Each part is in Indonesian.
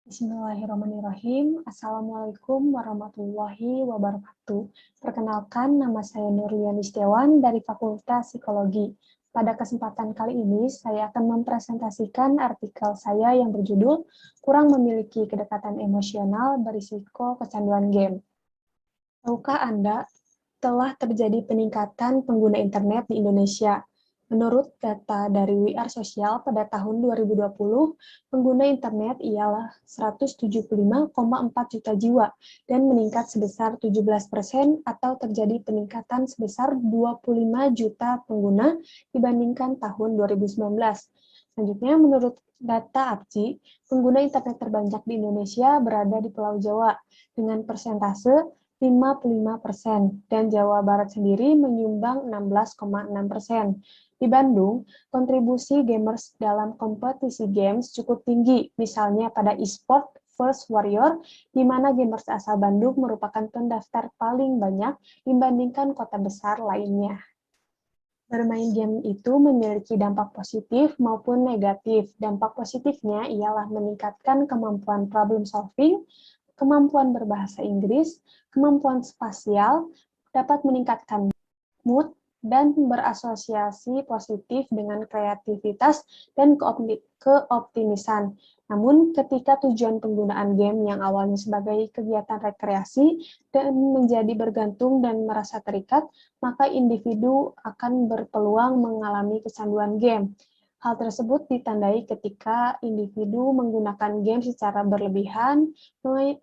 Bismillahirrahmanirrahim. Assalamualaikum warahmatullahi wabarakatuh. Perkenalkan, nama saya Nurliani Setiawan dari Fakultas Psikologi. Pada kesempatan kali ini, saya akan mempresentasikan artikel saya yang berjudul Kurang Memiliki Kedekatan Emosional Berisiko Kecanduan Game. Tahukah Anda, telah terjadi peningkatan pengguna internet di Indonesia. Menurut data dari We Are Social pada tahun 2020, pengguna internet ialah 175,4 juta jiwa dan meningkat sebesar 17% atau terjadi peningkatan sebesar 25 juta pengguna dibandingkan tahun 2019. Selanjutnya, menurut data APCI, pengguna internet terbanyak di Indonesia berada di Pulau Jawa dengan persentase 55%, dan Jawa Barat sendiri menyumbang 16,6%. Di Bandung, kontribusi gamers dalam kompetisi games cukup tinggi, misalnya pada e-sport First Warrior, di mana gamers asal Bandung merupakan pendaftar paling banyak dibandingkan kota besar lainnya. Bermain game itu memiliki dampak positif maupun negatif. Dampak positifnya ialah meningkatkan kemampuan problem solving, kemampuan berbahasa Inggris, kemampuan spasial, dapat meningkatkan mood, dan berasosiasi positif dengan kreativitas dan keoptimisan. Namun, ketika tujuan penggunaan game yang awalnya sebagai kegiatan rekreasi dan menjadi bergantung dan merasa terikat, maka individu akan berpeluang mengalami kecanduan game. Hal tersebut ditandai ketika individu menggunakan game secara berlebihan,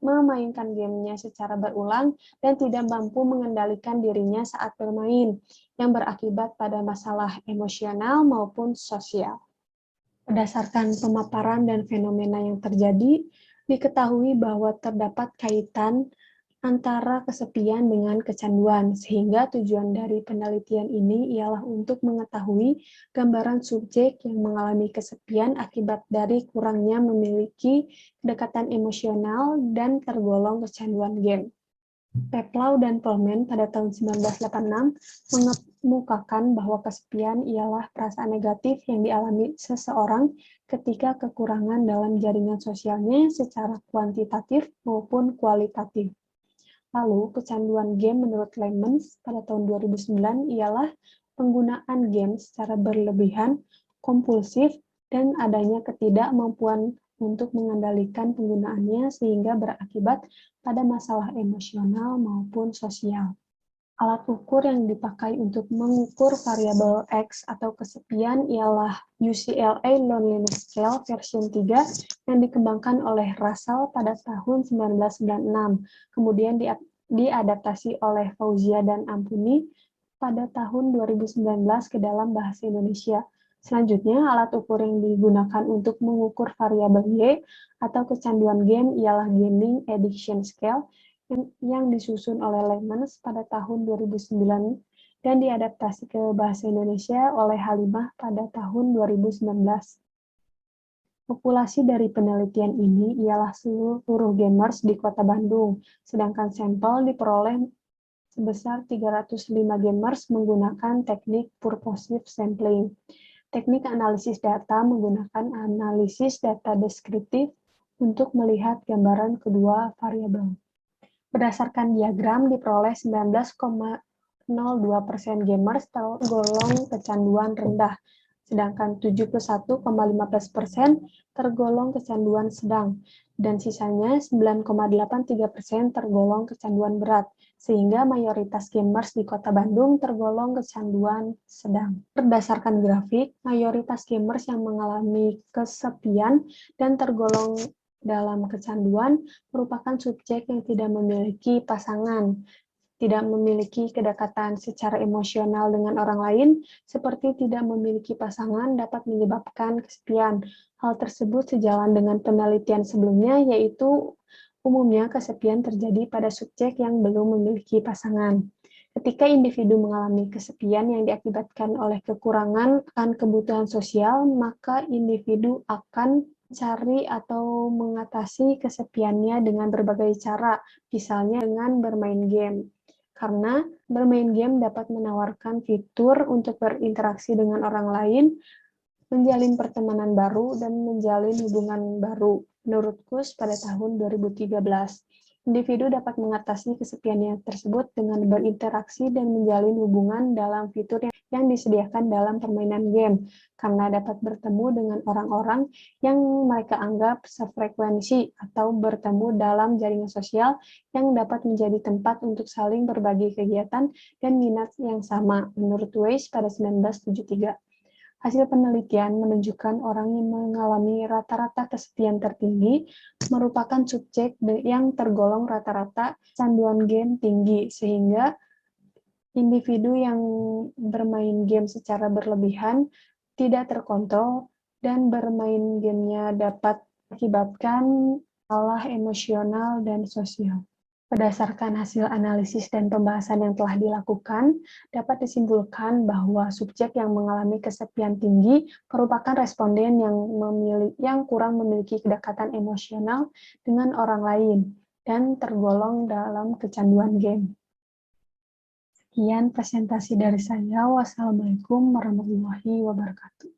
memainkan gamenya secara berulang, dan tidak mampu mengendalikan dirinya saat bermain, yang berakibat pada masalah emosional maupun sosial. Berdasarkan pemaparan dan fenomena yang terjadi, diketahui bahwa terdapat kaitan antara kesepian dengan kecanduan, sehingga tujuan dari penelitian ini ialah untuk mengetahui gambaran subjek yang mengalami kesepian akibat dari kurangnya memiliki kedekatan emosional dan tergolong kecanduan game. Peplau dan Pullman pada tahun 1986 mengemukakan bahwa kesepian ialah perasaan negatif yang dialami seseorang ketika kekurangan dalam jaringan sosialnya secara kuantitatif maupun kualitatif. Lalu, kecanduan game menurut Lemons pada tahun 2009 ialah penggunaan game secara berlebihan, kompulsif, dan adanya ketidakmampuan untuk mengendalikan penggunaannya sehingga berakibat pada masalah emosional maupun sosial. Alat ukur yang dipakai untuk mengukur variabel X atau kesepian ialah UCLA Loneliness Scale version 3 yang dikembangkan oleh Russell pada tahun 1996, kemudian diadaptasi oleh Fauzia dan Ampuni pada tahun 2019 ke dalam bahasa Indonesia. Selanjutnya, alat ukur yang digunakan untuk mengukur variabel Y atau kecanduan game ialah Gaming Addiction Scale yang disusun oleh Lemons pada tahun 2009 dan diadaptasi ke bahasa Indonesia oleh Halimah pada tahun 2019. Populasi dari penelitian ini ialah seluruh gamers di Kota Bandung, sedangkan sampel diperoleh sebesar 305 gamers menggunakan teknik purposive sampling. Teknik analisis data menggunakan analisis data deskriptif untuk melihat gambaran kedua variabel. Berdasarkan diagram, diperoleh 19,02% gamers tergolong kecanduan rendah, sedangkan 71,15% tergolong kecanduan sedang, dan sisanya 9,83% tergolong kecanduan berat, sehingga mayoritas gamers di Kota Bandung tergolong kecanduan sedang. Berdasarkan grafik, mayoritas gamers yang mengalami kesepian dan tergolong dalam kecanduan merupakan subjek yang tidak memiliki pasangan, tidak memiliki kedekatan secara emosional dengan orang lain, seperti tidak memiliki pasangan dapat menyebabkan kesepian. Hal tersebut sejalan dengan penelitian sebelumnya, yaitu umumnya kesepian terjadi pada subjek yang belum memiliki pasangan. Ketika individu mengalami kesepian yang diakibatkan oleh kekurangan akan kebutuhan sosial, maka individu akan mencari atau mengatasi kesepiannya dengan berbagai cara, misalnya dengan bermain game. Karena bermain game dapat menawarkan fitur untuk berinteraksi dengan orang lain, menjalin pertemanan baru, dan menjalin hubungan baru. Menurut Kus, pada tahun 2013, individu dapat mengatasi kesepiannya tersebut dengan berinteraksi dan menjalin hubungan dalam fitur yang disediakan dalam permainan game, karena dapat bertemu dengan orang-orang yang mereka anggap sefrekuensi atau bertemu dalam jaringan sosial yang dapat menjadi tempat untuk saling berbagi kegiatan dan minat yang sama, menurut Weiss pada 1973. Hasil penelitian menunjukkan orang yang mengalami rata-rata kesepian tertinggi merupakan subjek yang tergolong rata-rata kecanduan game tinggi, sehingga individu yang bermain game secara berlebihan tidak terkontrol dan bermain gamenya dapat mengakibatkan masalah emosional dan sosial. Berdasarkan hasil analisis dan pembahasan yang telah dilakukan, dapat disimpulkan bahwa subjek yang mengalami kesepian tinggi merupakan responden yang kurang memiliki kedekatan emosional dengan orang lain dan tergolong dalam kecanduan game. Sekian presentasi dari saya. Wassalamualaikum warahmatullahi wabarakatuh.